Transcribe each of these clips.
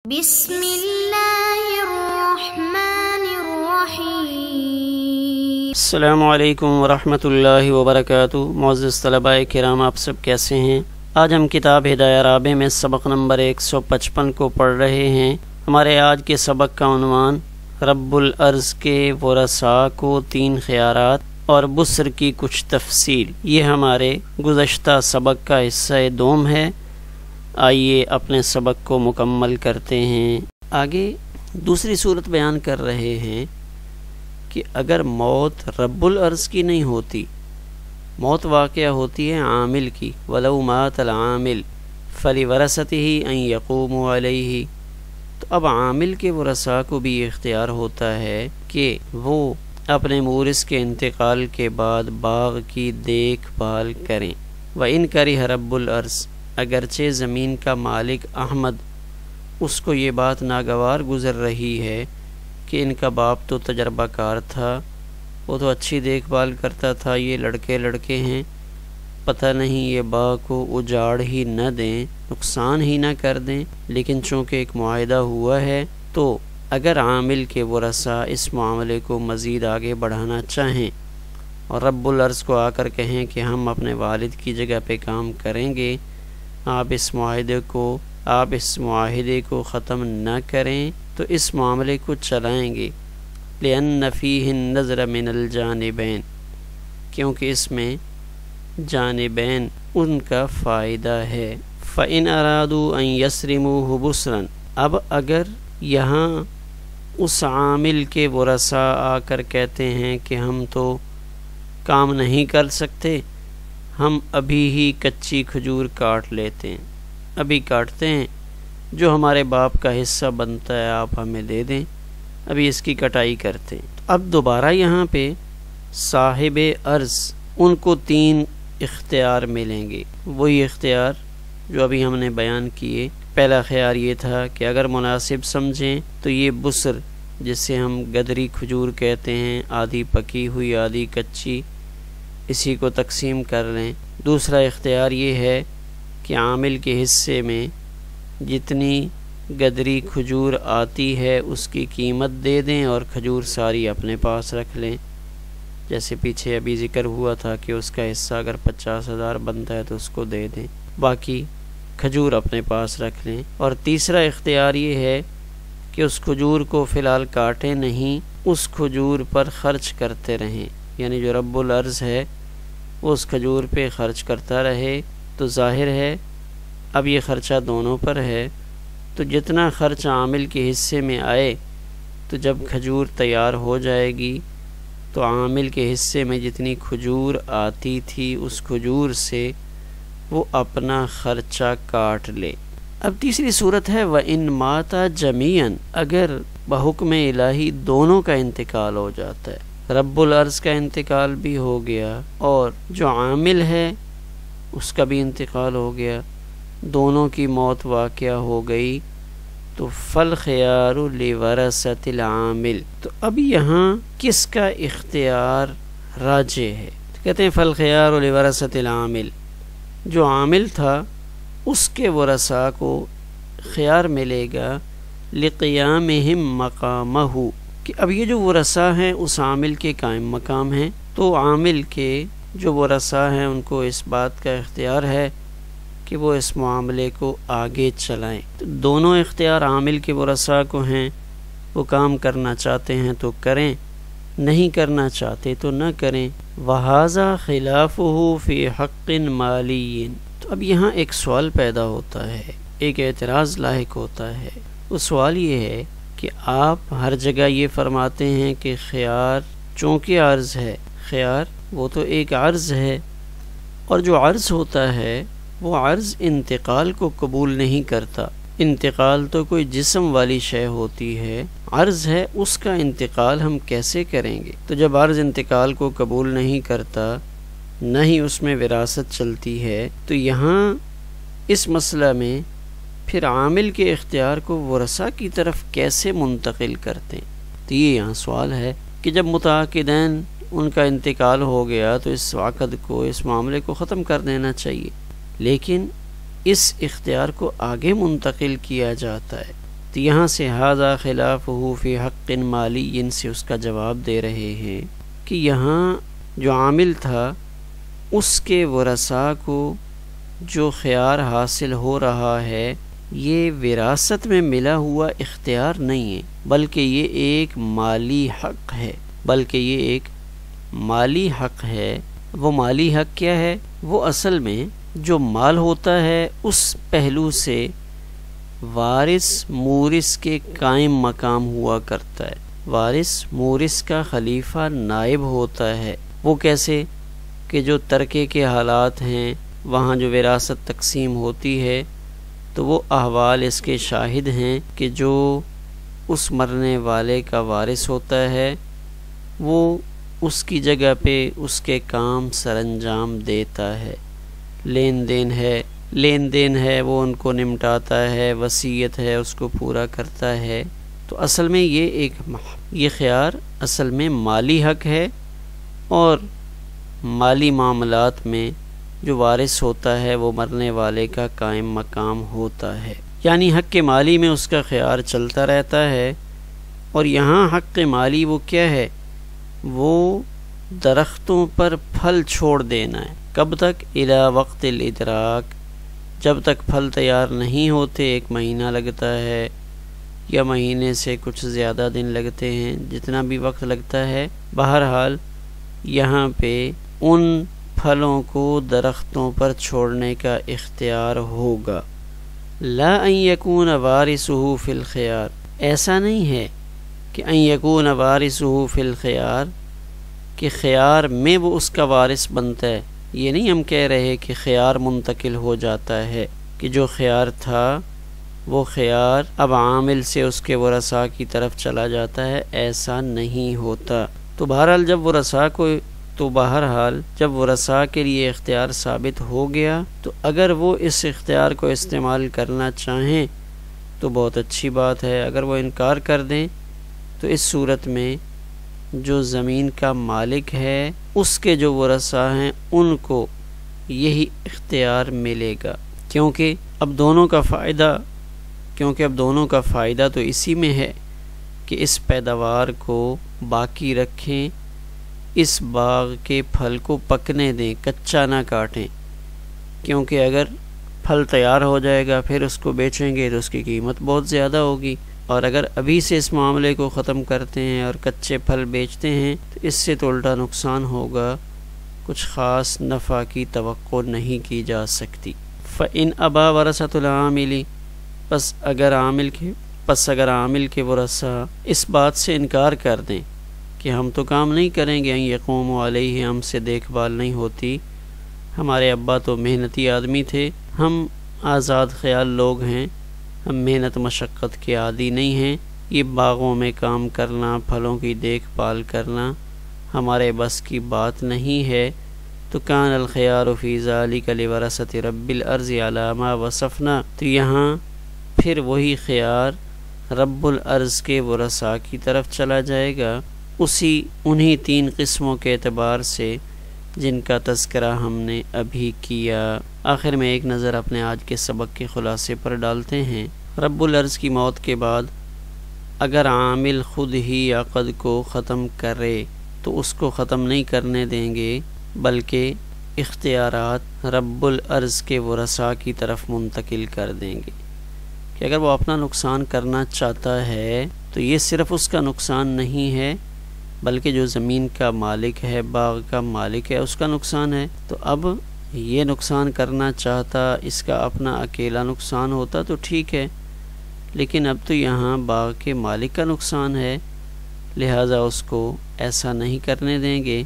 بسم اللہ الرحمن الرحیم۔ السلام علیکم ورحمۃ اللہ وبرکاتہ۔ معزز طلباء کرام، آپ سب کیسے ہیں؟ آج ہم کتاب ہدایہ رابع میں سبق نمبر 155 کو پڑھ رہے ہیں۔ ہمارے آج کے سبق کا عنوان رب الارض کے ورثاء کو 3 خیارات اور بسر کی کچھ تفصیل، یہ ہمارے گزشتہ سبق کا حصہ دوم ہے۔ آئیے اپنے سبق کو مکمل کرتے ہیں۔ آگے دوسری صورت بیان کر رہے ہیں کہ اگر موت رب الارض کی نہیں ہوتی، موت واقعہ ہوتی ہے عامل کی، وَلَوْ مَاتَ الْعَامِلُ فَلِوَرَثَتِهِ أَنْ يَقُومُوا عَلَيْهِ، تو اب عامل کے ورثاء کو بھی اختیار ہوتا ہے کہ وہ اپنے مورث کے انتقال کے بعد باغ کی دیکھ بھال کریں۔ وَإِنْ كَرِهَ رَبُّ الْأَرْضِ، اگرچہ زمین کا مالک احمد اس کو یہ بات ناگوار گزر رہی ہے کہ ان کا باپ تو تجربہ کار تھا، وہ تو اچھی دیکھ بھال کرتا تھا، یہ لڑکے ہیں، پتہ نہیں یہ باغ کو اجاڑ ہی نہ دیں، نقصان ہی نہ کر دیں۔ لیکن چونکہ ایک معاہدہ ہوا ہے، تو اگر عامل کے ورثاء اس معاملے کو مزید آگے بڑھانا چاہیں اور رب الارض کو آ کر کہیں کہ ہم اپنے والد کی جگہ پہ کام کریں گے، آپ اس معاہدے کو ختم نہ کریں، تو اس معاملے کو چلائیں گے۔ لِأَنَّ فِيهِ النَّظْرَ مِنَ الْجَانِبَيْنِ، کیونکہ اس میں جانبین ان کا فائدہ ہے۔ فَإِنْ أَرَادُوا أَنْ يَسْرِمُوهُ بُسْرًا، اب اگر یہاں اس عامل کے ورثاء آ کر کہتے ہیں کہ ہم تو کام نہیں کر سکتے، ہم ابھی ہی کچی کھجور کاٹ لیتے ہیں، ابھی کاٹتے ہیں، جو ہمارے باپ کا حصہ بنتا ہے آپ ہمیں دے دیں، ابھی اس کی کٹائی کرتے ہیں۔ اب دوبارہ یہاں پہ صاحب ارض ان کو 3 اختیار ملیں گے، وہی اختیار جو ابھی ہم نے بیان کیے۔ پہلا خیار یہ تھا کہ اگر مناسب سمجھیں تو یہ بسر، جسے ہم گدری کھجور کہتے ہیں، آدھی پکی ہوئی آدھی کچی، اسی کو تقسیم کر لیں۔ دوسرا اختیار یہ ہے کہ عامل کے حصے میں جتنی گدری کھجور آتی ہے اس کی قیمت دے دیں اور کھجور ساری اپنے پاس رکھ لیں، جیسے پیچھے ابھی ذکر ہوا تھا کہ اس کا حصہ اگر 50,000 بنتا ہے تو اس کو دے دیں، باقی کھجور اپنے پاس رکھ لیں۔ اور تیسرا اختیار یہ ہے کہ اس کھجور کو فی الحال کاٹیں نہیں، اس کھجور پر خرچ کرتے رہیں، یعنی جو رب الارض ہے وہ اس کھجور پہ خرچ کرتا رہے۔ تو ظاہر ہے اب یہ خرچہ دونوں پر ہے، تو جتنا خرچ عامل کے حصے میں آئے، تو جب کھجور تیار ہو جائے گی تو عامل کے حصے میں جتنی کھجور آتی تھی اس کھجور سے وہ اپنا خرچہ کاٹ لے۔ اب تیسری صورت ہے وَإِن مَاتَ جَمِيعًا، اگر بحکم الہی دونوں کا انتقال ہو جاتا ہے، رب الارض کا انتقال بھی ہو گیا اور جو عامل ہے اس کا بھی انتقال ہو گیا، دونوں کی موت واقعہ ہو گئی، تو فَالْخِيَارُ لِوَرَثَةِ الْعَامِلِ، تو اب یہاں کس کا اختیار راجح ہے؟ کہتے ہیں فَالْخِيَارُ لِوَرَثَةِ الْعَامِلِ، جو عامل تھا اس کے ورثاء کو خیار ملے گا لِقِيَامِهِمْ مَقَامَهُ، کہ اب یہ جو ورثاء ہیں اس عامل کے قائم مقام ہیں، تو عامل کے جو ورثاء ہیں ان کو اس بات کا اختیار ہے کہ وہ اس معاملے کو آگے چلائیں۔ تو دونوں اختیار عامل کے ورثاء کو ہیں، وہ کام کرنا چاہتے ہیں تو کریں، نہیں کرنا چاہتے تو نہ کریں۔ وَهَذَا خِلَافُهُ فِي حَقٍّ مَالِيٍّ، تو اب یہاں ایک سوال پیدا ہوتا ہے، ایک اعتراض لاحق ہوتا ہے۔ وہ سوال یہ ہے کہ آپ ہر جگہ یہ فرماتے ہیں کہ خیار چونکہ عرض ہے، خیار وہ تو ایک عرض ہے، اور جو عرض ہوتا ہے وہ عرض انتقال کو قبول نہیں کرتا۔ انتقال تو کوئی جسم والی شے ہوتی ہے، عرض ہے اس کا انتقال ہم کیسے کریں گے؟ تو جب عرض انتقال کو قبول نہیں کرتا، نہ ہی اس میں وراثت چلتی ہے، تو یہاں اس مسئلہ میں پھر عامل کے اختیار کو ورثاء کی طرف کیسے منتقل کرتے ہیں؟ تو یہ یہاں سوال ہے کہ جب متعاقدین ان کا انتقال ہو گیا تو اس عقد کو، اس معاملے کو ختم کر دینا چاہیے، لیکن اس اختیار کو آگے منتقل کیا جاتا ہے۔ تو یہاں سے ھذا خلافہ فی حق مالی سے اس کا جواب دے رہے ہیں کہ یہاں جو عامل تھا اس کے ورثاء کو جو خیار حاصل ہو رہا ہے یہ وراثت میں ملا ہوا اختیار نہیں ہے، بلکہ یہ ایک مالی حق ہے، وہ مالی حق کیا ہے؟ وہ اصل میں جو مال ہوتا ہے اس پہلو سے وارث مورث کے قائم مقام ہوا کرتا ہے، وارث مورث کا خلیفہ نائب ہوتا ہے۔ وہ کیسے کہ جو ترکے کے حالات ہیں وہاں جو وراثت تقسیم ہوتی ہے تو وہ احوال اس کے شاہد ہیں کہ جو اس مرنے والے کا وارث ہوتا ہے وہ اس کی جگہ پہ اس کے کام سر انجام دیتا ہے، لین دین ہے وہ ان کو نمٹاتا ہے، وصیت ہے اس کو پورا کرتا ہے۔ تو اصل میں یہ خیار اصل میں مالی حق ہے، اور مالی معاملات میں جو وارث ہوتا ہے وہ مرنے والے کا قائم مقام ہوتا ہے، یعنی حق مالی میں اس کا خیار چلتا رہتا ہے۔ اور یہاں حق مالی وہ کیا ہے؟ وہ درختوں پر پھل چھوڑ دینا ہے۔ کب تک؟ الی وقت الادراک، جب تک پھل تیار نہیں ہوتے، 1 مہینہ لگتا ہے یا مہینے سے کچھ زیادہ دن لگتے ہیں، جتنا بھی وقت لگتا ہے، بہرحال یہاں پہ ان پھلوں کو درختوں پر چھوڑنے کا اختیار ہوگا۔ لا ان یکون وارثہ فی الخیار، ایسا نہیں ہے کہ ان یکون وارثہ فی الخیار کہ خیار میں وہ اس کا وارث بنتا ہے۔ یہ نہیں ہم کہہ رہے کہ خیار منتقل ہو جاتا ہے، کہ جو خیار تھا وہ خیار اب عامل سے اس کے ورثاء کی طرف چلا جاتا ہے، ایسا نہیں ہوتا۔ تو بہرحال جب ورثاء کے لیے اختیار ثابت ہو گیا تو اگر وہ اس اختیار کو استعمال کرنا چاہیں تو بہت اچھی بات ہے، اگر وہ انکار کر دیں تو اس صورت میں جو زمین کا مالک ہے اس کے جو ورثاء ہیں ان کو یہی اختیار ملے گا، کیونکہ اب دونوں کا فائدہ تو اسی میں ہے کہ اس پیداوار کو باقی رکھیں، اس باغ کے پھل کو پکنے دیں، کچا نہ کاٹیں، کیونکہ اگر پھل تیار ہو جائے گا پھر اس کو بیچیں گے تو اس کی قیمت بہت زیادہ ہوگی، اور اگر ابھی سے اس معاملے کو ختم کرتے ہیں اور کچے پھل بیچتے ہیں تو اس سے تو الٹا نقصان ہوگا، کچھ خاص نفع کی توقع نہیں کی جا سکتی۔ فَإِنْ أَبَى وَرَثَةُ الْعَامِلِ، پس اگر عامل کے ورثاء اس بات سے انکار کر دیں کہ ہم تو کام نہیں کریں گے، یقوم علیہ، ہم سے دیکھ بھال نہیں ہوتی، ہمارے ابا تو محنتی آدمی تھے، ہم آزاد خیال لوگ ہیں، ہم محنت مشقت کے عادی نہیں ہیں، یہ باغوں میں کام کرنا، پھلوں کی دیکھ بھال کرنا ہمارے بس کی بات نہیں ہے، تو کان الخیار فی ذلک لورثۃ رب الارض علی ما وصفنا، تو یہاں پھر وہی خیار رب الارض کے ورثاء کی طرف چلا جائے گا، انہی 3 قسموں کے اعتبار سے جن کا تذکرہ ہم نے ابھی کیا۔ آخر میں ایک نظر اپنے آج کے سبق کے خلاصے پر ڈالتے ہیں۔ رب الارض کی موت کے بعد اگر عامل خود ہی عقد کو ختم کرے تو اس کو ختم نہیں کرنے دیں گے، بلکہ اختیارات رب الارض کے ورثاء کی طرف منتقل کر دیں گے، کہ اگر وہ اپنا نقصان کرنا چاہتا ہے تو یہ صرف اس کا نقصان نہیں ہے بلکہ جو زمین کا مالک ہے، باغ کا مالک ہے، اس کا نقصان ہے۔ تو اب یہ نقصان کرنا چاہتا، اس کا اپنا اکیلا نقصان ہوتا تو ٹھیک ہے، لیکن اب تو یہاں باغ کے مالک کا نقصان ہے، لہٰذا اس کو ایسا نہیں کرنے دیں گے،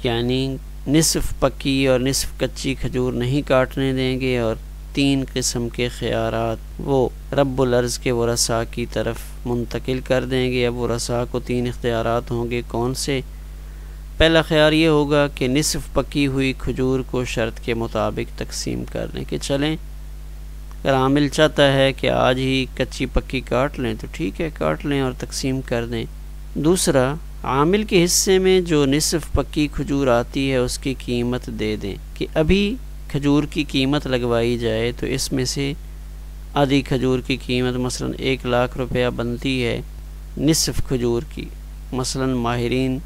یعنی نصف پکی اور نصف کچی کھجور نہیں کاٹنے دیں گے، اور 3 قسم کے خیارات وہ رب الارض کے ورثاء کی طرف منتقل کر دیں گے۔ اب ورثاء کو 3 اختیارات ہوں گے، کون سے؟ پہلا خیار یہ ہوگا کہ نصف پکی ہوئی کھجور کو شرط کے مطابق تقسیم کر دیں، کہ چلیں اگر عامل چاہتا ہے کہ آج ہی کچی پکی کاٹ لیں تو ٹھیک ہے، کاٹ لیں اور تقسیم کر دیں۔ دوسرا، عامل کے حصے میں جو نصف پکی کھجور آتی ہے اس کی قیمت دے دیں، کہ ابھی کھجور کی قیمت لگوائی جائے تو اس میں سے آدھی کھجور کی قیمت مثلا 1,00,000 روپیہ بنتی ہے نصف کھجور کی، مثلا ماہرین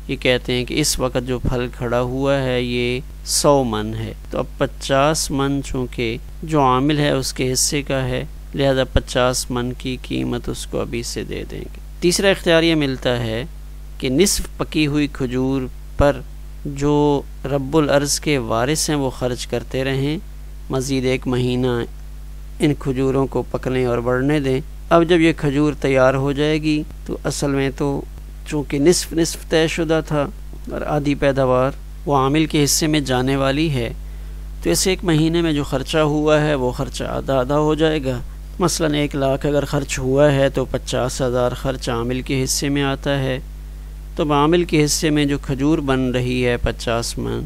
یہ کہتے ہیں کہ اس وقت جو پھل کھڑا ہوا ہے یہ 100 من ہے، تو اب 50 من چونکہ جو عامل ہے اس کے حصے کا ہے، لہذا 50 من کی قیمت اس کو ابھی سے دے دیں گے۔ تیسرا اختیار یہ ملتا ہے کہ نصف پکی ہوئی کھجور پر جو رب العرض کے وارث ہیں وہ خرچ کرتے رہیں، مزید 1 مہینہ ان کھجوروں کو پکنے اور بڑھنے دیں۔ اب جب یہ کھجور تیار ہو جائے گی تو اصل میں تو چونکہ نصف طے شدہ تھا اور آدھی پیداوار وہ عامل کے حصے میں جانے والی ہے، تو اس 1 مہینے میں جو خرچہ ہوا ہے وہ خرچہ آدھا ہو جائے گا۔ مثلا 1,00,000 اگر خرچ ہوا ہے تو 50,000 خرچ عامل کے حصے میں آتا ہے، تو عامل کے حصے میں جو کھجور بن رہی ہے 50 من،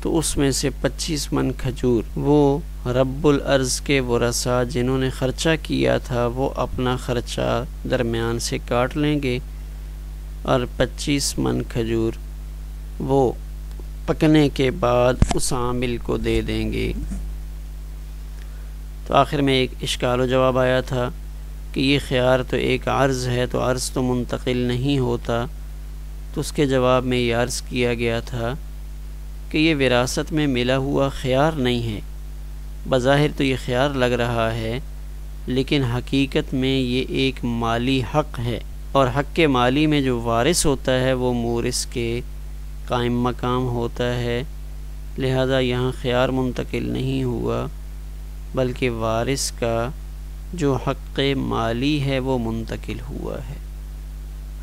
تو اس میں سے 25 من کھجور وہ رب العرض کے ورثاء جنہوں نے خرچہ کیا تھا وہ اپنا خرچہ درمیان سے کاٹ لیں گے، اور 25 من کھجور وہ پکنے کے بعد اس عامل کو دے دیں گے۔ تو آخر میں ایک اشکال و جواب آیا تھا کہ یہ خیار تو ایک عرض ہے، تو عرض تو منتقل نہیں ہوتا، تو اس کے جواب میں یہ عرض کیا گیا تھا کہ یہ وراثت میں ملا ہوا خیار نہیں ہے، بظاہر تو یہ خیار لگ رہا ہے لیکن حقیقت میں یہ ایک مالی حق ہے، اور حق کے مالی میں جو وارث ہوتا ہے وہ مورث کے قائم مقام ہوتا ہے، لہذا یہاں خیار منتقل نہیں ہوا بلکہ وارث کا جو حق مالی ہے وہ منتقل ہوا ہے۔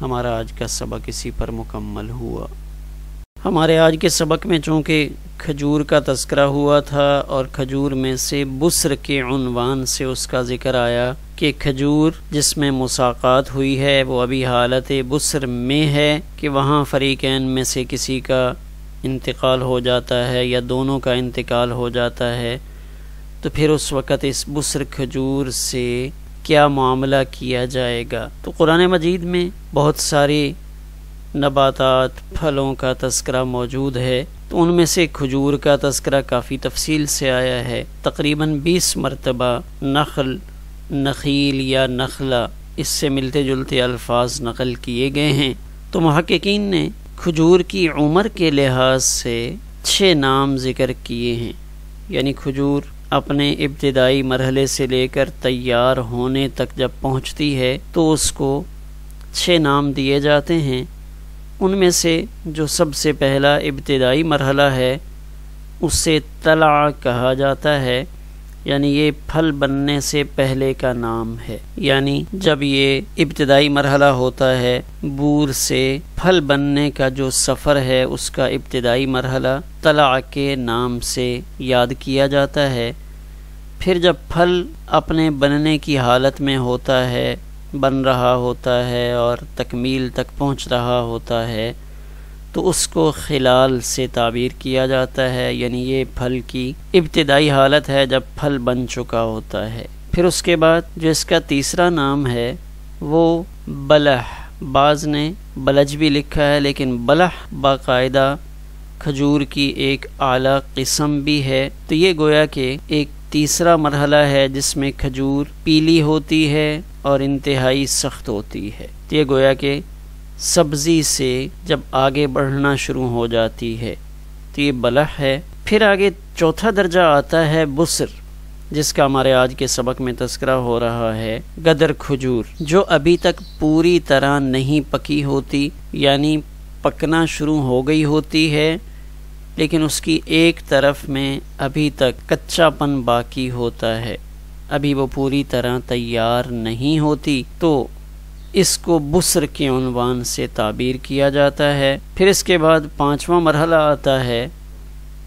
ہمارا آج کا سبق اسی پر مکمل ہوا۔ ہمارے آج کے سبق میں چونکہ کھجور کا تذکرہ ہوا تھا اور کھجور میں سے بسر کے عنوان سے اس کا ذکر آیا کہ کھجور جس میں مساقات ہوئی ہے وہ ابھی حالت بسر میں ہے کہ وہاں فریقین میں سے کسی کا انتقال ہو جاتا ہے یا دونوں کا انتقال ہو جاتا ہے، تو پھر اس وقت اس بسر کھجور سے کیا معاملہ کیا جائے گا۔ تو قرآن مجید میں بہت سارے نباتات پھلوں کا تذکرہ موجود ہے، تو ان میں سے کھجور کا تذکرہ کافی تفصیل سے آیا ہے، تقریباً 20 مرتبہ نخل، نخیل یا نخلہ اس سے ملتے جلتے الفاظ نقل کیے گئے ہیں۔ تو محققین نے کھجور کی عمر کے لحاظ سے 6 نام ذکر کیے ہیں، یعنی کھجور اپنے ابتدائی مرحلے سے لے کر تیار ہونے تک جب پہنچتی ہے تو اس کو 6 نام دیے جاتے ہیں۔ ان میں سے جو سب سے پہلا ابتدائی مرحلہ ہے اسے طلع کہا جاتا ہے، یعنی یہ پھل بننے سے پہلے کا نام ہے، یعنی جب یہ ابتدائی مرحلہ ہوتا ہے بور سے پھل بننے کا جو سفر ہے اس کا ابتدائی مرحلہ طلع کے نام سے یاد کیا جاتا ہے۔ پھر جب پھل اپنے بننے کی حالت میں ہوتا ہے، بن رہا ہوتا ہے اور تکمیل تک پہنچ رہا ہوتا ہے تو اس کو خلال سے تعبیر کیا جاتا ہے، یعنی یہ پھل کی ابتدائی حالت ہے جب پھل بن چکا ہوتا ہے۔ پھر اس کے بعد جو اس کا تیسرا نام ہے وہ بلح، بعض نے بلج بھی لکھا ہے لیکن بلح باقاعدہ کھجور کی ایک اعلیٰ قسم بھی ہے، تو یہ گویا کہ ایک تیسرا مرحلہ ہے جس میں کھجور پیلی ہوتی ہے اور انتہائی سخت ہوتی ہے، تو یہ گویا کہ سبزی سے جب آگے بڑھنا شروع ہو جاتی ہے، تو یہ بلح ہے۔ پھر آگے چوتھا درجہ آتا ہے بسر، جس کا ہمارے آج کے سبق میں تذکرہ ہو رہا ہے، گدر کھجور، جو ابھی تک پوری طرح نہیں پکی ہوتی، یعنی پکنا شروع ہو گئی ہوتی ہے لیکن اس کی ایک طرف میں ابھی تک کچا پن باقی ہوتا ہے، ابھی وہ پوری طرح تیار نہیں ہوتی، تو اس کو بسر کے عنوان سے تعبیر کیا جاتا ہے۔ پھر اس کے بعد 5واں مرحلہ آتا ہے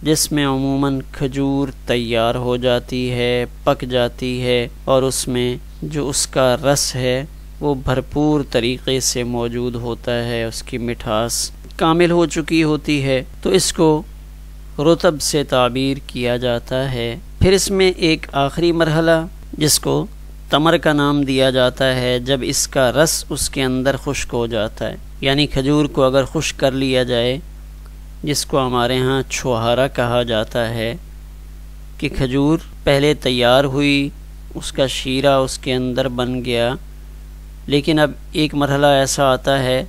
جس میں عموماً کھجور تیار ہو جاتی ہے، پک جاتی ہے اور اس میں جو اس کا رس ہے وہ بھرپور طریقے سے موجود ہوتا ہے، اس کی مٹھاس کامل ہو چکی ہوتی ہے، تو اس کو رطب سے تعبیر کیا جاتا ہے۔ پھر اس میں ایک آخری مرحلہ جس کو تمر کا نام دیا جاتا ہے، جب اس کا رس اس کے اندر خشک ہو جاتا ہے، یعنی کھجور کو اگر خشک کر لیا جائے، جس کو ہمارے ہاں چھوہارا کہا جاتا ہے، کہ کھجور پہلے تیار ہوئی، اس کا شیرہ اس کے اندر بن گیا، لیکن اب ایک مرحلہ ایسا آتا ہے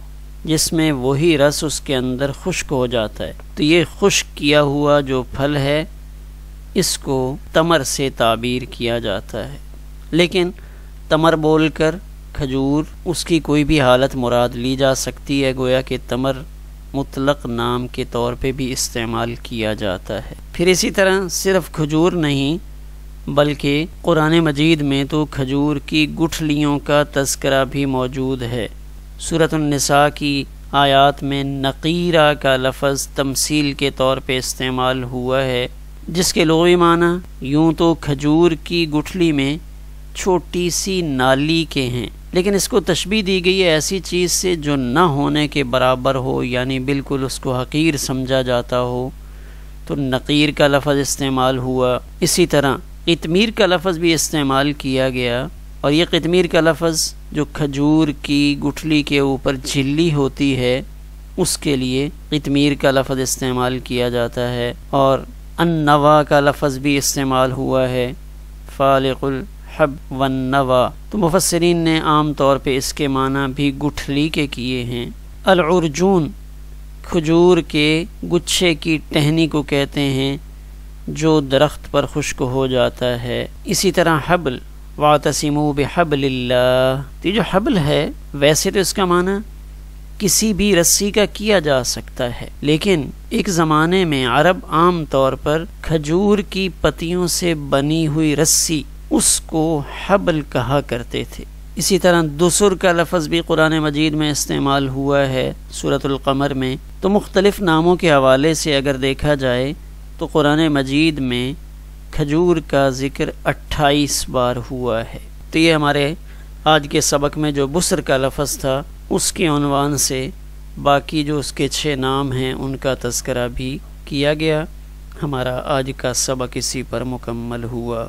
جس میں وہی رس اس کے اندر خشک ہو جاتا ہے، تو یہ خشک کیا ہوا جو پھل ہے اس کو تمر سے تعبیر کیا جاتا ہے، لیکن تمر بول کر کھجور اس کی کوئی بھی حالت مراد لی جا سکتی ہے، گویا کہ تمر مطلق نام کے طور پہ بھی استعمال کیا جاتا ہے۔ پھر اسی طرح صرف کھجور نہیں بلکہ قرآن مجید میں تو کھجور کی گٹھلیوں کا تذکرہ بھی موجود ہے۔ سورۃ النساء کی آیات میں نقیرہ کا لفظ تمثیل کے طور پہ استعمال ہوا ہے، جس کے لغوی معنی یوں تو کھجور کی گٹھلی میں چھوٹی سی نالی کے ہیں، لیکن اس کو تشبیہ دی گئی ہے ایسی چیز سے جو نہ ہونے کے برابر ہو، یعنی بالکل اس کو حقیر سمجھا جاتا ہو، تو نقیر کا لفظ استعمال ہوا۔ اسی طرح قطمیر کا لفظ بھی استعمال کیا گیا، اور یہ قطمیر کا لفظ جو کھجور کی گٹھلی کے اوپر جھلی ہوتی ہے اس کے لیے قطمیر کا لفظ استعمال کیا جاتا ہے، اور النوا کا لفظ بھی استعمال ہوا ہے، فالق الحب والنوا، تو مفسرین نے عام طور پہ اس کے معنی بھی گٹھلی کے کیے ہیں۔ العرجون کھجور کے گچھے کی ٹہنی کو کہتے ہیں جو درخت پر خشک ہو جاتا ہے۔ اسی طرح حبل، واعتصموا بحبل اللہ، یہ جو حبل ہے ویسے تو اس کا معنی کسی بھی رسی کا کیا جا سکتا ہے، لیکن ایک زمانے میں عرب عام طور پر کھجور کی پتیوں سے بنی ہوئی رسی اس کو حبل کہا کرتے تھے۔ اسی طرح دسر کا لفظ بھی قرآن مجید میں استعمال ہوا ہے سورۃ القمر میں، تو مختلف ناموں کے حوالے سے اگر دیکھا جائے تو قرآن مجید میں کھجور کا ذکر 28 بار ہوا ہے۔ تو یہ ہمارے آج کے سبق میں جو بسر کا لفظ تھا اس کے عنوان سے باقی جو اس کے 6 نام ہیں ان کا تذکرہ بھی کیا گیا۔ ہمارا آج کا سبق اسی پر مکمل ہوا۔